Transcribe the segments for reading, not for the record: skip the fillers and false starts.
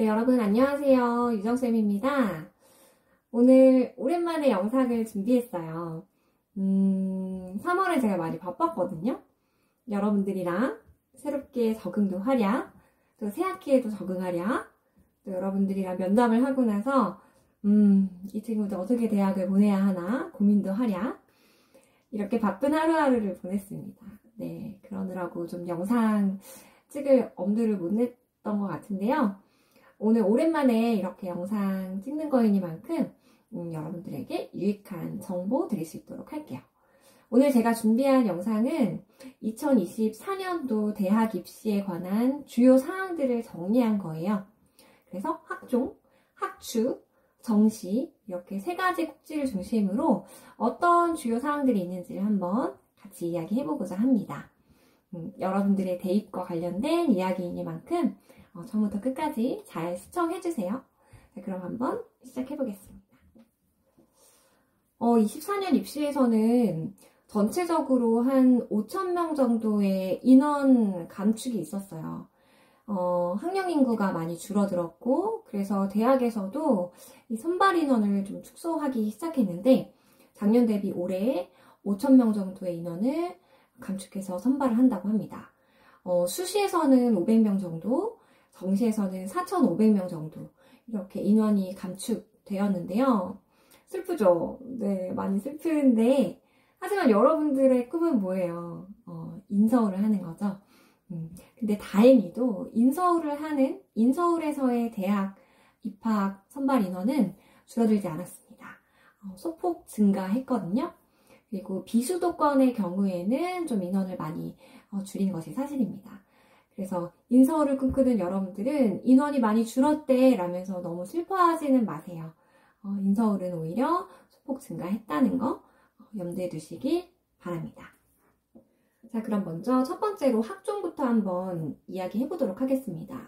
네, 여러분 안녕하세요. 유정쌤입니다. 오늘 오랜만에 영상을 준비했어요. 3월에 제가 많이 바빴거든요. 여러분들이랑 새롭게 적응도 하랴, 또 새학기에도 적응하랴, 또 여러분들이랑 면담을 하고 나서 이 친구들 어떻게 대학을 보내야 하나 고민도 하랴, 이렇게 바쁜 하루하루를 보냈습니다. 네, 그러느라고 좀 영상 찍을 엄두를 못 냈던 것 같은데요. 오늘 오랜만에 이렇게 영상 찍는 거이니만큼 여러분들에게 유익한 정보 드릴 수 있도록 할게요. 오늘 제가 준비한 영상은 2024년도 대학 입시에 관한 주요 사항들을 정리한 거예요. 그래서 학종, 학추, 정시 이렇게 세 가지 꼭지를 중심으로 어떤 주요 사항들이 있는지를 한번 같이 이야기해보고자 합니다. 여러분들의 대입과 관련된 이야기이니만큼 처음부터 끝까지 잘 시청해주세요. 자, 그럼 한번 시작해보겠습니다. 24년 입시에서는 전체적으로 한 5,000명 정도의 인원 감축이 있었어요. 학령 인구가 많이 줄어들었고, 그래서 대학에서도 이 선발 인원을 좀 축소하기 시작했는데, 작년 대비 올해 5,000명 정도의 인원을 감축해서 선발을 한다고 합니다. 수시에서는 500명 정도, 정시에서는 4,500명 정도 이렇게 인원이 감축되었는데요. 슬프죠? 네, 많이 슬픈데 하지만 여러분들의 꿈은 뭐예요? 인서울을 하는 거죠. 근데 다행히도 인서울에서의 대학 입학 선발 인원은 줄어들지 않았습니다. 소폭 증가했거든요. 그리고 비수도권의 경우에는 좀 인원을 많이 줄인 것이 사실입니다. 그래서 인서울을 꿈꾸는 여러분들은 인원이 많이 줄었대 라면서 너무 슬퍼하지는 마세요. 인서울은 오히려 소폭 증가했다는 거 염두에 두시길 바랍니다. 자, 그럼 먼저 첫 번째로 학종부터 한번 이야기해 보도록 하겠습니다.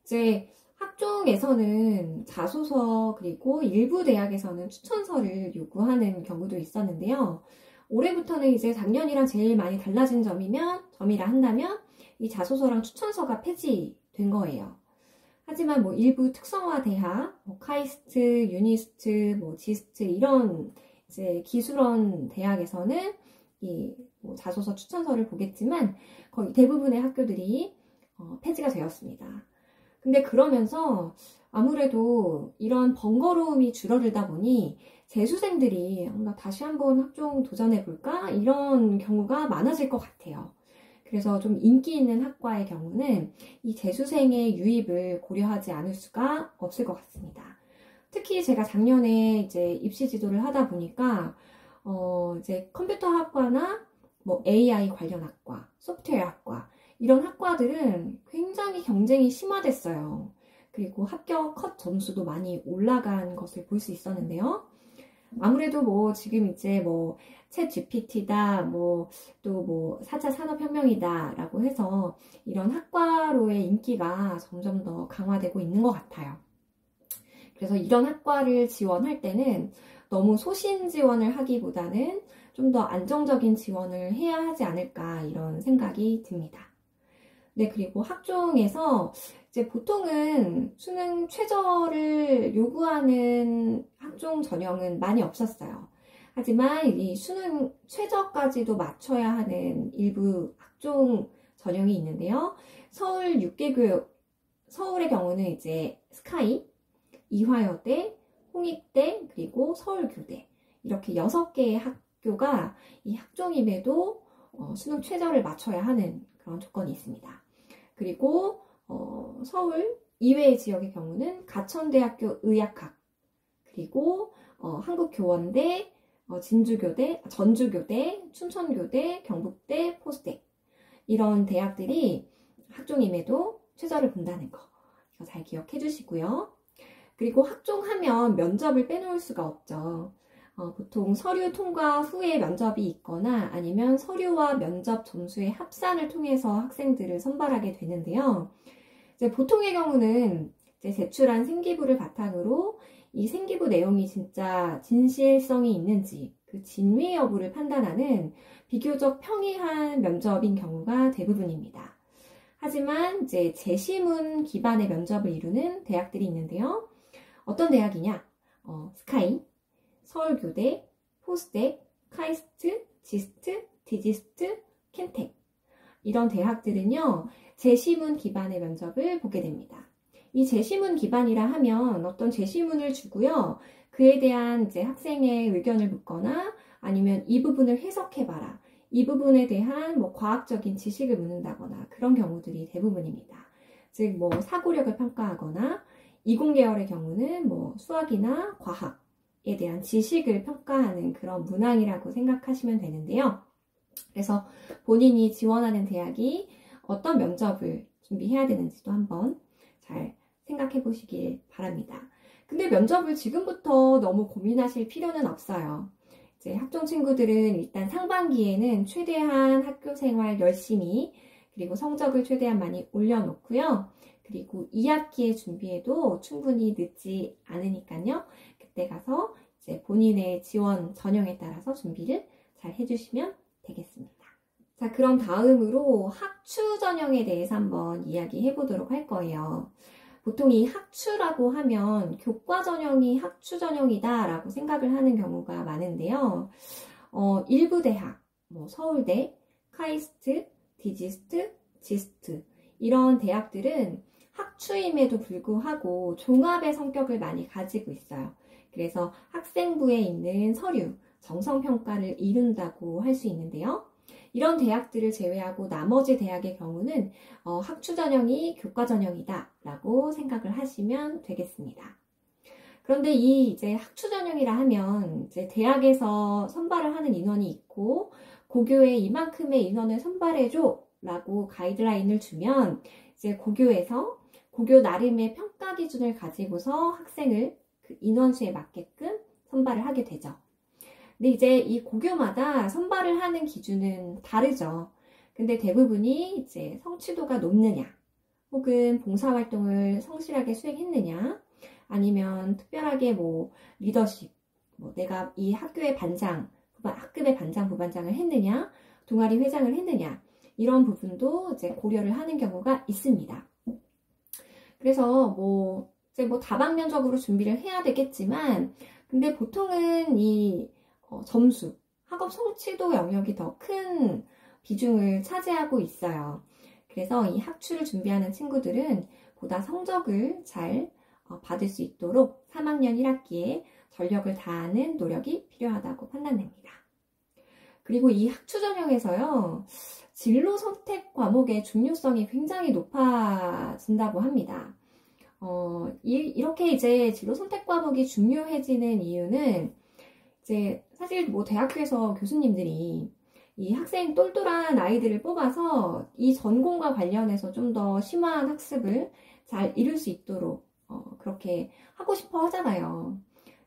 이제 학종에서는 자소서 그리고 일부 대학에서는 추천서를 요구하는 경우도 있었는데요. 올해부터는 이제 작년이랑 제일 많이 달라진 점이라 한다면 이 자소서랑 추천서가 폐지된 거예요. 하지만 뭐 일부 특성화 대학, 카이스트, 유니스트, 지스트 이런 이제 기술원 대학에서는 이 자소서 추천서를 보겠지만 거의 대부분의 학교들이 폐지가 되었습니다. 근데 그러면서 아무래도 이런 번거로움이 줄어들다 보니 재수생들이 다시 한번 학종 도전해볼까? 이런 경우가 많아질 것 같아요. 그래서 좀 인기 있는 학과의 경우는 이 재수생의 유입을 고려하지 않을 수가 없을 것 같습니다. 특히 제가 작년에 이제 입시 지도를 하다 보니까 이제 컴퓨터 학과나 뭐 AI 관련 학과, 소프트웨어 학과 이런 학과들은 굉장히 경쟁이 심화됐어요. 그리고 합격 컷 점수도 많이 올라간 것을 볼 수 있었는데요. 아무래도 뭐 지금 이제 챗 GPT다, 또 4차 산업혁명이다 라고 해서 이런 학과로의 인기가 점점 더 강화되고 있는 것 같아요. 그래서 이런 학과를 지원할 때는 너무 소신 지원을 하기보다는 좀 더 안정적인 지원을 해야 하지 않을까 이런 생각이 듭니다. 네, 그리고 학종에서 이제 보통은 수능 최저를 요구하는 학종 전형은 많이 없었어요. 하지만 이 수능 최저까지도 맞춰야 하는 일부 학종 전형이 있는데요. 서울의 경우는 이제 스카이, 이화여대, 홍익대, 그리고 서울교대 이렇게 6개의 학교가 이 학종임에도 수능 최저를 맞춰야 하는 그런 조건이 있습니다. 그리고 서울 이외의 지역의 경우는 가천대학교 의학학, 그리고 한국교원대, 전주교대, 춘천교대, 경북대, 포스대 이런 대학들이 학종임에도 최저를 본다는 거 이거 잘 기억해 주시고요. 그리고 학종하면 면접을 빼놓을 수가 없죠. 보통 서류 통과 후에 면접이 있거나 아니면 서류와 면접 점수의 합산을 통해서 학생들을 선발하게 되는데요. 이제 보통의 경우는 이제 제출한 생기부를 바탕으로 이 생기부 내용이 진짜 진실성이 있는지 그 진위 여부를 판단하는 비교적 평이한 면접인 경우가 대부분입니다. 하지만 이제 제시문 기반의 면접을 이루는 대학들이 있는데요. 어떤 대학이냐? 스카이, 서울교대, 포스텍, 카이스트, 지스트, 디지스트, 켄텍. 이런 대학들은요, 제시문 기반의 면접을 보게 됩니다. 이 제시문 기반이라 하면 어떤 제시문을 주고요, 그에 대한 이제 학생의 의견을 묻거나 아니면 이 부분을 해석해봐라. 이 부분에 대한 뭐 과학적인 지식을 묻는다거나 그런 경우들이 대부분입니다. 즉, 뭐 사고력을 평가하거나 이공계열의 경우는 뭐 수학이나 과학에 대한 지식을 평가하는 그런 문항이라고 생각하시면 되는데요. 그래서 본인이 지원하는 대학이 어떤 면접을 준비해야 되는지도 한번 잘 생각해 보시길 바랍니다. 근데 면접을 지금부터 너무 고민하실 필요는 없어요. 이제 학종 친구들은 일단 상반기에는 최대한 학교 생활 열심히, 그리고 성적을 최대한 많이 올려놓고요. 그리고 2학기에 준비해도 충분히 늦지 않으니까요. 그때 가서 이제 본인의 지원 전형에 따라서 준비를 잘 해주시면 되겠습니다. 자, 그럼 다음으로 학추 전형에 대해서 한번 이야기해 보도록 할 거예요. 보통 이 학추라고 하면 교과 전형이 학추 전형이다 라고 생각을 하는 경우가 많은데요. 일부 대학, 뭐 서울대, 카이스트, 디지스트, 지스트 이런 대학들은 학추임에도 불구하고 종합의 성격을 많이 가지고 있어요. 그래서 학생부에 있는 서류, 정성평가를 이룬다고 할 수 있는데요. 이런 대학들을 제외하고 나머지 대학의 경우는 학추 전형이 교과 전형이다 라고 생각을 하시면 되겠습니다. 그런데 이 이제 학추 전형이라 하면 이제 대학에서 선발을 하는 인원이 있고 고교에 이만큼의 인원을 선발해줘 라고 가이드라인을 주면 이제 고교에서 고교 나름의 평가 기준을 가지고서 학생을 그 인원수에 맞게끔 선발을 하게 되죠. 근데 이제 이 고교마다 선발을 하는 기준은 다르죠. 근데 대부분이 이제 성취도가 높느냐, 혹은 봉사활동을 성실하게 수행했느냐, 아니면 특별하게 뭐 리더십, 뭐 내가 이 학교의 반장, 학급의 반장, 부반장을 했느냐, 동아리 회장을 했느냐, 이런 부분도 이제 고려를 하는 경우가 있습니다. 그래서 이제 다방면적으로 준비를 해야 되겠지만, 근데 보통은 이 점수, 학업 성취도 영역이 더 큰 비중을 차지하고 있어요. 그래서 이 학추를 준비하는 친구들은 보다 성적을 잘 받을 수 있도록 3학년 1학기에 전력을 다하는 노력이 필요하다고 판단됩니다. 그리고 이 학추 전형에서요, 진로 선택 과목의 중요성이 굉장히 높아진다고 합니다. 이렇게 이제 진로 선택 과목이 중요해지는 이유는 이제 사실 뭐 대학교에서 교수님들이 이 학생 똘똘한 아이들을 뽑아서 이 전공과 관련해서 좀 더 심화한 학습을 잘 이룰 수 있도록 그렇게 하고 싶어 하잖아요.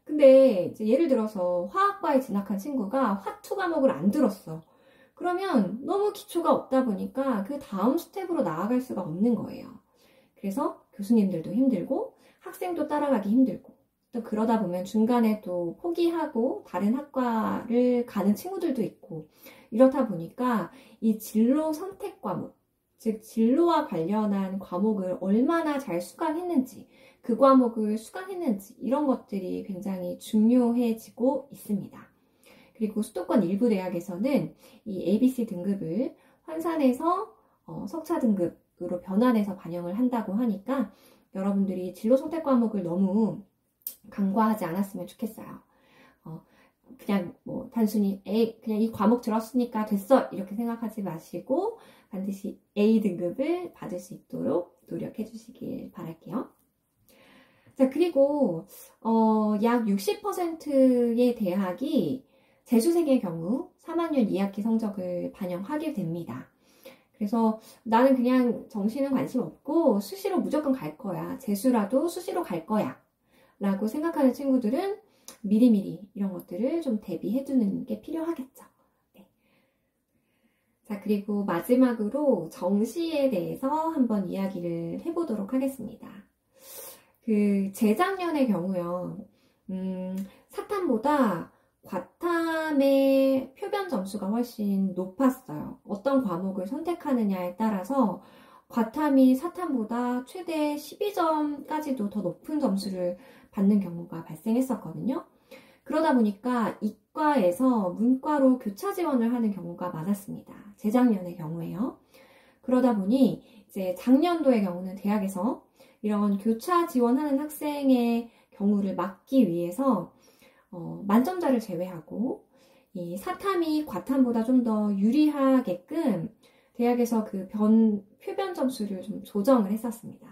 근데 이제 예를 들어서 화학과에 진학한 친구가 화투 과목을 안 들었어. 그러면 너무 기초가 없다 보니까 그 다음 스텝으로 나아갈 수가 없는 거예요. 그래서 교수님들도 힘들고 학생도 따라가기 힘들고 또 그러다 보면 중간에 또 포기하고 다른 학과를 가는 친구들도 있고 이렇다 보니까 이 진로 선택 과목, 즉 진로와 관련한 과목을 얼마나 잘 수강했는지, 그 과목을 수강했는지 이런 것들이 굉장히 중요해지고 있습니다. 그리고 수도권 일부 대학에서는 이 ABC 등급을 환산해서 석차 등급으로 변환해서 반영을 한다고 하니까 여러분들이 진로 선택 과목을 너무 간과하지 않았으면 좋겠어요. 그냥 뭐 단순히 그냥 이 과목 들었으니까 됐어 이렇게 생각하지 마시고 반드시 A 등급을 받을 수 있도록 노력해 주시길 바랄게요. 자, 그리고 약 60%의 대학이 재수생의 경우 3학년 2학기 성적을 반영하게 됩니다. 그래서 나는 그냥 정시는 관심 없고 수시로 무조건 갈 거야. 재수라도 수시로 갈 거야. 라고 생각하는 친구들은 미리미리 이런 것들을 좀 대비해 두는 게 필요하겠죠. 네. 자, 그리고 마지막으로 정시에 대해서 한번 이야기를 해보도록 하겠습니다. 재작년의 경우요, 사탐보다 과탐의 표변 점수가 훨씬 높았어요. 어떤 과목을 선택하느냐에 따라서 과탐이 사탐보다 최대 12점까지도 더 높은 점수를 받는 경우가 발생했었거든요. 그러다 보니까 이과에서 문과로 교차 지원을 하는 경우가 많았습니다. 재작년의 경우에요. 그러다 보니 이제 작년도의 경우는 대학에서 이런 교차 지원하는 학생의 경우를 막기 위해서 만점자를 제외하고 이 사탐이 과탐보다 좀 더 유리하게끔 대학에서 그 표변 점수를 좀 조정을 했었습니다.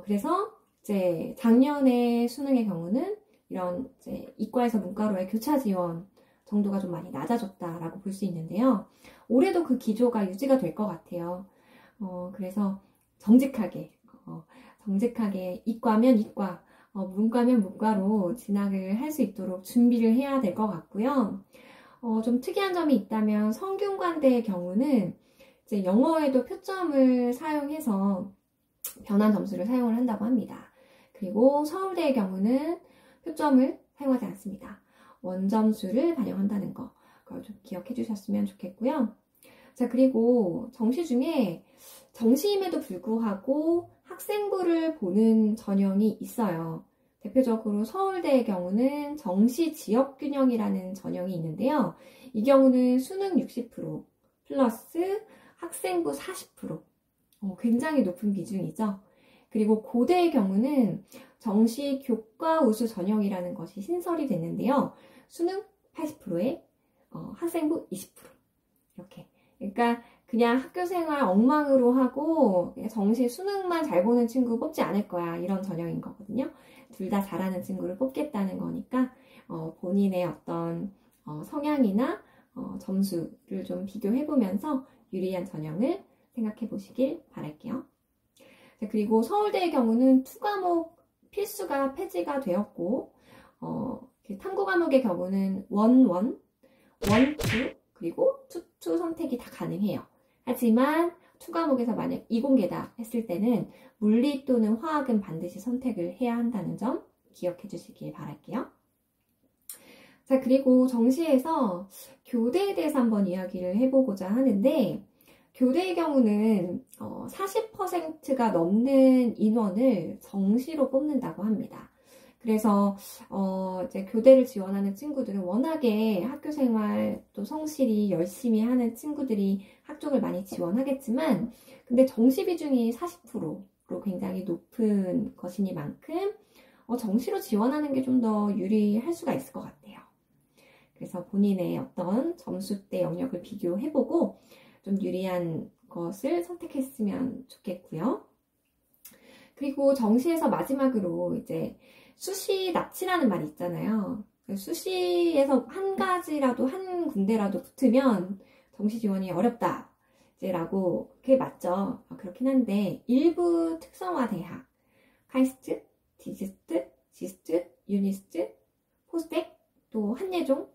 그래서 이제 작년에 수능의 경우는 이런 이제 이과에서 문과로의 교차 지원 정도가 좀 많이 낮아졌다라고 볼 수 있는데요. 올해도 그 기조가 유지가 될 것 같아요. 그래서 정직하게 이과면 이과, 문과면 문과로 진학을 할 수 있도록 준비를 해야 될 것 같고요. 좀 특이한 점이 있다면 성균관대의 경우는 이제 영어에도 표점을 사용해서 변환 점수를 사용을 한다고 합니다. 그리고 서울대의 경우는 표점을 사용하지 않습니다. 원점수를 반영한다는 거, 그걸 좀 기억해 주셨으면 좋겠고요. 자, 그리고 정시 중에 정시임에도 불구하고 학생부를 보는 전형이 있어요. 대표적으로 서울대의 경우는 정시 지역균형이라는 전형이 있는데요. 이 경우는 수능 60% 플러스 학생부 40%. 굉장히 높은 비중이죠. 그리고 고대의 경우는 정시 교과 우수 전형이라는 것이 신설이 됐는데요. 수능 80%에 학생부 20%. 이렇게. 그러니까 그냥 학교 생활 엉망으로 하고 정시 수능만 잘 보는 친구 뽑지 않을 거야. 이런 전형인 거거든요. 둘 다 잘하는 친구를 뽑겠다는 거니까 본인의 어떤 성향이나 점수를 좀 비교해보면서 유리한 전형을 생각해 보시길 바랄게요. 자, 그리고 서울대의 경우는 2과목 필수가 폐지가 되었고 탐구 과목의 경우는 1, 2, 그리고 2 선택이 다 가능해요. 하지만 2과목에서 만약 이공계다 했을 때는 물리 또는 화학은 반드시 선택을 해야 한다는 점 기억해 주시길 바랄게요. 자, 그리고 정시에서 교대에 대해서 한번 이야기를 해보고자 하는데, 교대의 경우는 40%가 넘는 인원을 정시로 뽑는다고 합니다. 그래서 이제 교대를 지원하는 친구들은 워낙에 학교 생활 또 성실히 열심히 하는 친구들이 학종을 많이 지원하겠지만, 근데 정시 비중이 40%로 굉장히 높은 것이니만큼 정시로 지원하는 게 좀 더 유리할 수가 있을 것 같아요. 그래서 본인의 어떤 점수대 영역을 비교해보고 좀 유리한 것을 선택했으면 좋겠고요. 그리고 정시에서 마지막으로 이제 수시 납치라는 말이 있잖아요. 수시에서 한 가지라도 한 군데라도 붙으면 정시 지원이 어렵다 라고 그게 맞죠. 그렇긴 한데 일부 특성화 대학 카이스트, 디지스트, 지스트, 유니스트, 포스텍, 또 한예종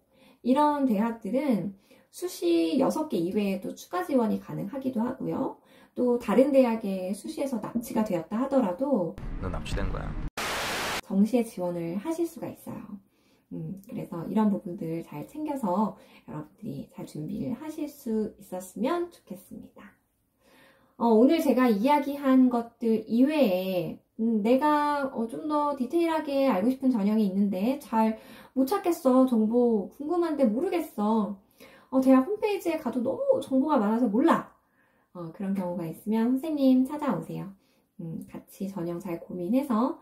이런 대학들은 수시 6개 이외에도 추가 지원이 가능하기도 하고요. 또 다른 대학에 수시에서 납치가 되었다 하더라도 너 납치된 거야. 정시에 지원을 하실 수가 있어요. 그래서 이런 부분들을 잘 챙겨서 여러분들이 잘 준비를 하실 수 있었으면 좋겠습니다. 오늘 제가 이야기한 것들 이외에 내가 좀 더 디테일하게 알고 싶은 전형이 있는데 잘 못 찾겠어. 정보 궁금한데 모르겠어. 대학 홈페이지에 가도 너무 정보가 많아서 몰라. 그런 경우가 있으면 선생님 찾아오세요. 같이 전형 잘 고민해서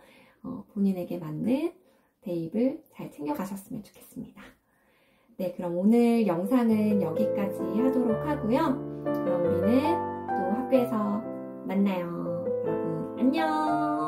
본인에게 맞는 대입을 잘 챙겨가셨으면 좋겠습니다. 네, 그럼 오늘 영상은 여기까지 하도록 하고요. 그럼 우리는 또 학교에서 만나요. 여러분 안녕.